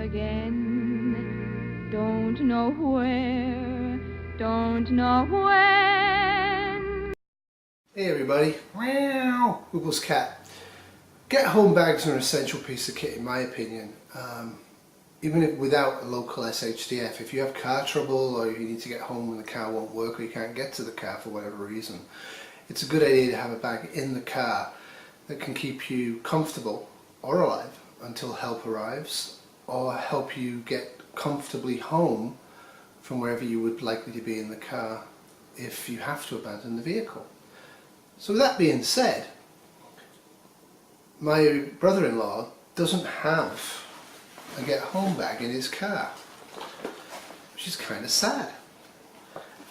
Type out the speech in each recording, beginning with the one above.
again. Don't know where, don't know when. Hey everybody, meow, Wiggles cat. Get home bags are an essential piece of kit in my opinion. Even if without a local SHDF, if you have car trouble or you need to get home when the car won't work or you can't get to the car for whatever reason, it's a good idea to have a bag in the car that can keep you comfortable or alive until help arrives, or help you get comfortably home from wherever you would likely to be in the car if you have to abandon the vehicle. So with that being said, my brother-in-law doesn't have a get home bag in his car, which is kind of sad,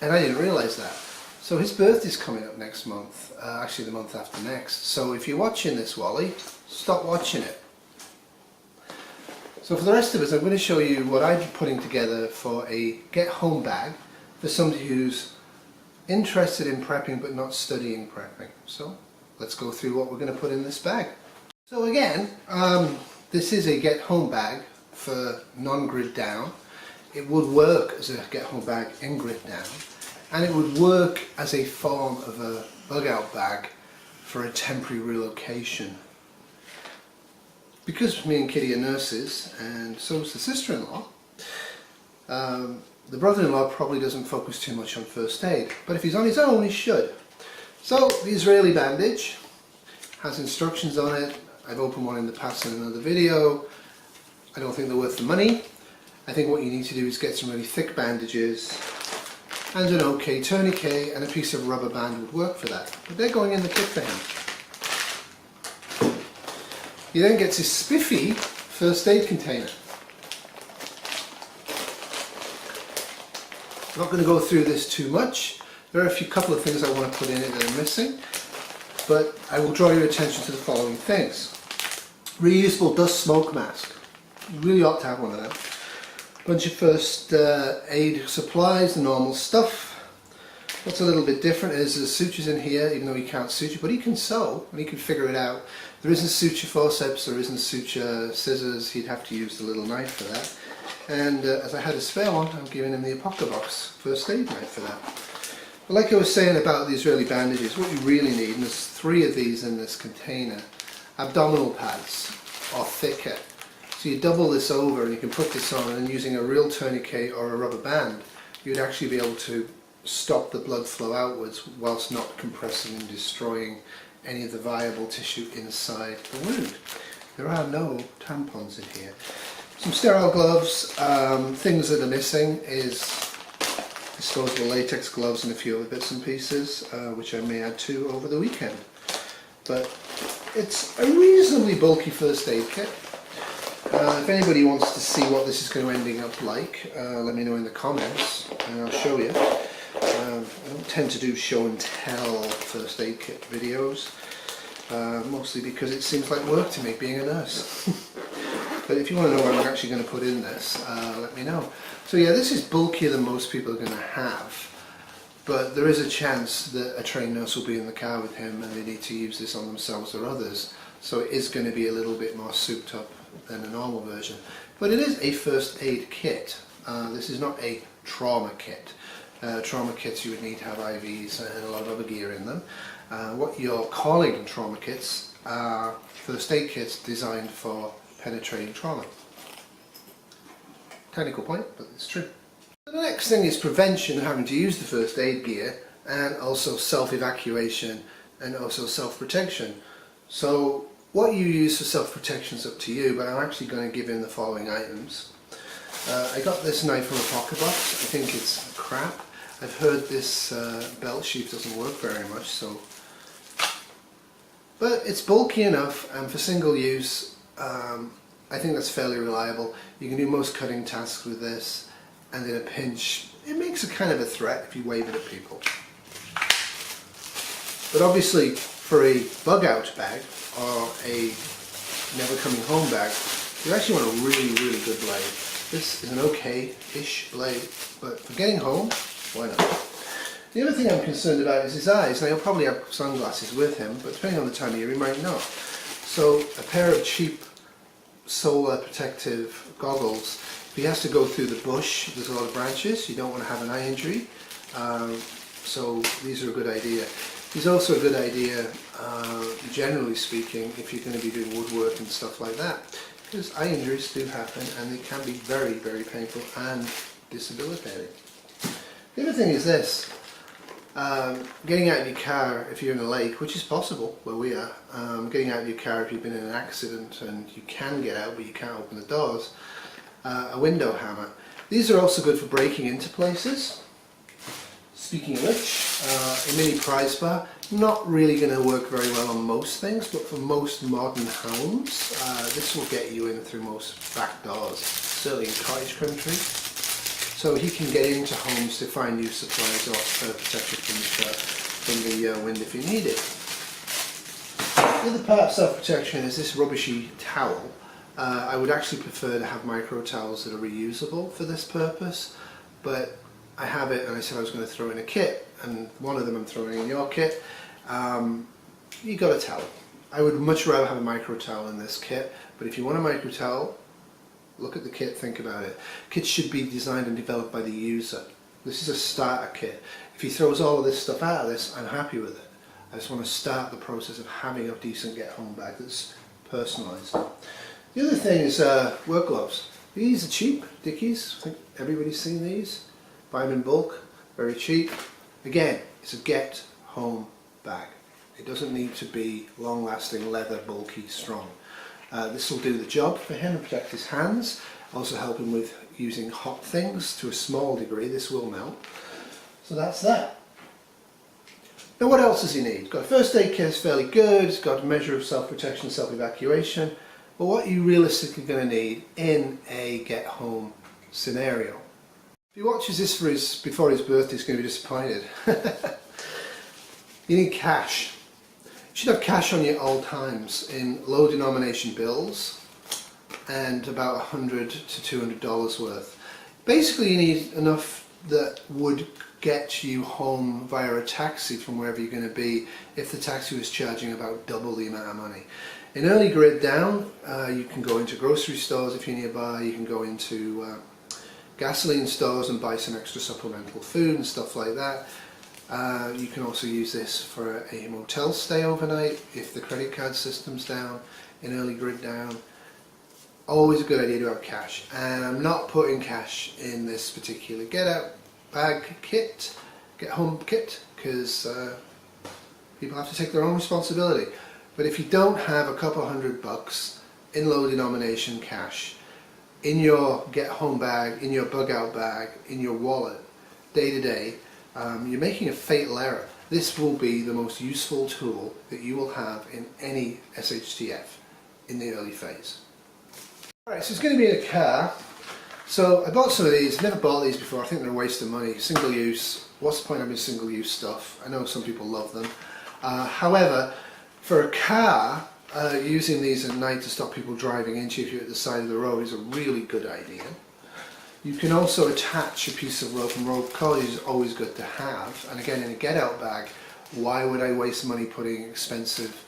and I didn't realise that. So his birthday's coming up next month, actually the month after next, so if you're watching this, Wally, stop watching it. So for the rest of us, I'm going to show you what I'm putting together for a get home bag for somebody who's interested in prepping but not studying prepping. So let's go through what we're going to put in this bag. So again, this is a get home bag for non-grid down. It would work as a get home bag in grid down, and it would work as a form of a bug out bag for a temporary relocation. Because me and Kitty are nurses, and so is the sister-in-law, the brother-in-law probably doesn't focus too much on first aid, but if he's on his own, he should. So the Israeli bandage has instructions on it. I've opened one in the past in another video. I don't think they're worth the money. I think what you need to do is get some really thick bandages and an okay tourniquet, and a piece of rubber band would work for that. But they're going in the kit for him. He then gets his spiffy first aid container. I'm not going to go through this too much. There are a couple of things I want to put in it that are missing, but I will draw your attention to the following things. Reusable dust smoke mask. You really ought to have one of them. Bunch of first aid supplies, the normal stuff. What's a little bit different is there's sutures in here, even though he can't suture, but he can sew and he can figure it out. There isn't suture forceps, there isn't suture scissors, he'd have to use the little knife for that. And as I had a spare one, I'm giving him the Apocabox first aid knife for that. But like I was saying about the Israeli bandages, what you really need, and there's 3 of these in this container, abdominal pads or thicker. So you double this over and you can put this on, and using a real tourniquet or a rubber band, you'd actually be able to stop the blood flow outwards whilst not compressing and destroying any of the viable tissue inside the wound. There are no tampons in here. Some sterile gloves. Things that are missing is disposable latex gloves and a few other bits and pieces, which I may add to over the weekend. But it's a reasonably bulky first aid kit. If anybody wants to see what this is going to end up like, let me know in the comments and I'll show you. I don't tend to do show and tell first aid kit videos, mostly because it seems like work to me being a nurse. But if you want to know what I'm actually going to put in this, let me know. So yeah, this is bulkier than most people are going to have, but there is a chance that a trained nurse will be in the car with him and they need to use this on themselves or others, so it is going to be a little bit more souped up than a normal version. But it is a first aid kit. This is not a trauma kit. Trauma kits, you would need to have IVs and a lot of other gear in them. What you're calling trauma kits are first aid kits designed for penetrating trauma. Technical point, but it's true. The next thing is prevention of having to use the first aid gear, and also self-evacuation and also self-protection. So what you use for self-protection is up to you, but I'm actually going to give in the following items. I got this knife from Apocabox. I think it's crap. I've heard this belt sheath doesn't work very much, so. But it's bulky enough, and for single use, I think that's fairly reliable. You can do most cutting tasks with this, and in a pinch, it makes a kind of a threat if you wave it at people. But obviously, for a bug out bag or a never coming home bag, you actually want a really, really good blade. This is an okay-ish blade, but for getting home, why not? The other thing I'm concerned about is his eyes. Now he'll probably have sunglasses with him, but depending on the time of year he might not. So a pair of cheap solar protective goggles. If he has to go through the bush, there's a lot of branches, you don't want to have an eye injury, so these are a good idea. These are also a good idea, generally speaking, if you're going to be doing woodwork and stuff like that, because eye injuries do happen and they can be very, very painful and debilitating. The other thing is this. Getting out of your car if you're in a lake, which is possible where we are, getting out of your car if you've been in an accident and you can get out but you can't open the doors, a window hammer. These are also good for breaking into places. Speaking of which, a mini prize bar, not really going to work very well on most things, but for most modern homes, this will get you in through most back doors, certainly in cottage country. So he can get into homes to find new supplies or protect you from the wind if you need it. The other part of self-protection is this rubbishy towel. I would actually prefer to have micro towels that are reusable for this purpose, but I have it and I said I was going to throw in a kit, and one of them I'm throwing in your kit. You got a towel. I would much rather have a micro towel in this kit, but if you want a micro towel, look at the kit, think about it. Kits should be designed and developed by the user. This is a starter kit. If he throws all of this stuff out of this, I'm happy with it. I just want to start the process of having a decent get-home bag that's personalised. The other thing is work gloves. These are cheap, Dickies. I think everybody's seen these. Buy them in bulk, very cheap. Again, it's a get-home bag. It doesn't need to be long-lasting, leather, bulky, strong. This will do the job for him and protect his hands. Also help him with using hot things to a small degree. This will melt. So that's that. Now what else does he need? Got a first aid kit, is fairly good. It's got a measure of self-protection, self-evacuation. But what are you realistically going to need in a get-home scenario? If he watches this before his birthday, he's going to be disappointed. You need cash. You should have cash on you at all times in low denomination bills and about $100 to $200 worth. Basically you need enough that would get you home via a taxi from wherever you're going to be if the taxi was charging about double the amount of money. In early grid down, you can go into grocery stores if you're nearby, you can go into gasoline stores and buy some extra supplemental food and stuff like that. You can also use this for a motel stay overnight if the credit card system's down, in early grid down. Always a good idea to have cash, and I'm not putting cash in this particular get out bag kit, get home kit, because people have to take their own responsibility. But if you don't have a couple $100 in low denomination cash in your get home bag, in your bug out bag, in your wallet, day to day, you're making a fatal error. This will be the most useful tool that you will have in any SHTF in the early phase. Alright, so it's going to be in a car. So I bought some of these, never bought these before, I think they're a waste of money. Single use, what's the point of having single use stuff? I know some people love them. However, for a car, using these at night to stop people driving into you if you're at the side of the road is a really good idea. You can also attach a piece of rope, and rope cord is always good to have. And again, in a get-out bag, why would I waste money putting expensive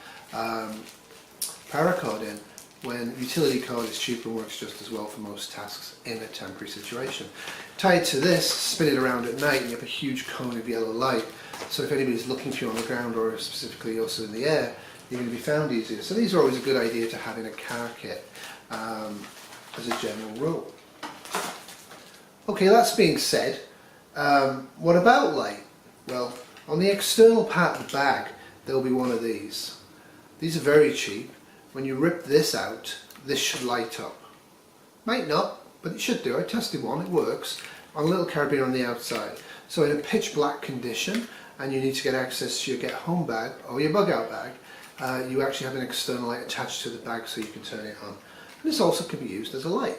paracord in when utility cord is cheap and works just as well for most tasks in a temporary situation? Tied to this, spin it around at night and you have a huge cone of yellow light. So if anybody's looking for you on the ground or specifically also in the air, you're going to be found easier. So these are always a good idea to have in a car kit as a general rule. Okay, that's being said, what about light? Well, on the external part of the bag, there'll be one of these. These are very cheap. When you rip this out, this should light up. Might not, but it should do. I tested one, it works. On a little carabiner on the outside. So in a pitch black condition, and you need to get access to your get home bag or your bug out bag, you actually have an external light attached to the bag so you can turn it on. And this also can be used as a light.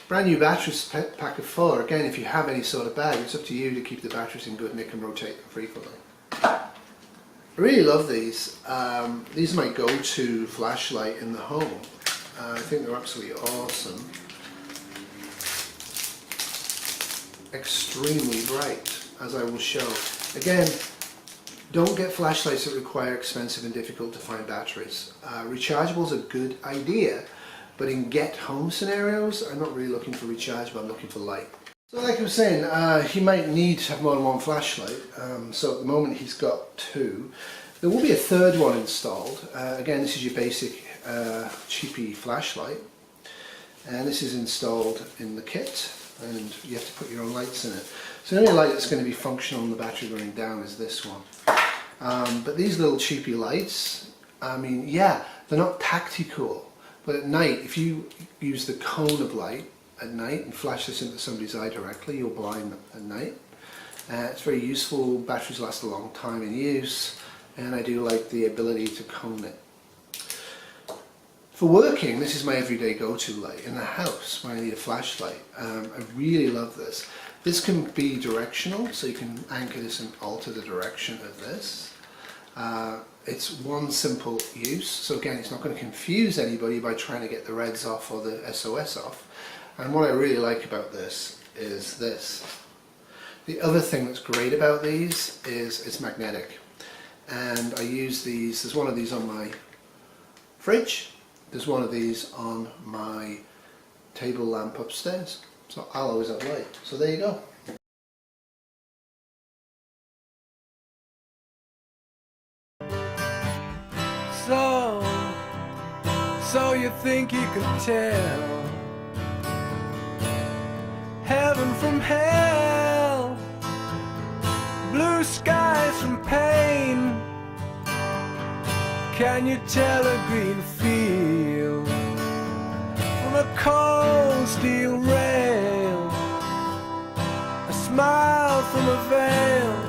Brand new batteries, pack of 4. Again, if you have any sort of bag, it's up to you to keep the batteries in good nick and rotate them frequently. I really love these. These are my go-to flashlight in the home. I think they're absolutely awesome. Extremely bright, as I will show. Again, Don't get flashlights that require expensive and difficult to find batteries. Rechargeable is a good idea, but in get home scenarios, I'm not really looking for rechargeable, I'm looking for light. So like I was saying, he might need to have more than one flashlight, so at the moment he's got two. There will be a third one installed. Again, this is your basic cheapy flashlight, and this is installed in the kit, and you have to put your own lights in it. So the only light that's going to be functional and the battery going down is this one. But these little cheapy lights, I mean, yeah, they're not tactical, but at night, if you use the cone of light at night and flash this into somebody's eye directly, you're blind at night. It's very useful. Batteries last a long time in use, and I do like the ability to cone it. For working, this is my everyday go-to light in the house when I need a flashlight. I really love this. This can be directional, so you can anchor this and alter the direction of this. It's one simple use, so again, it's not going to confuse anybody by trying to get the reds off or the SOS off. And what I really like about this is this. The other thing that's great about these is it's magnetic. And I use these, there's one of these on my fridge, there's one of these on my table lamp upstairs. So I'll always have light. So there you go. So you think you could tell heaven from hell, blue skies from pain? Can you tell a green field from a cold steel rail, a smile from a veil?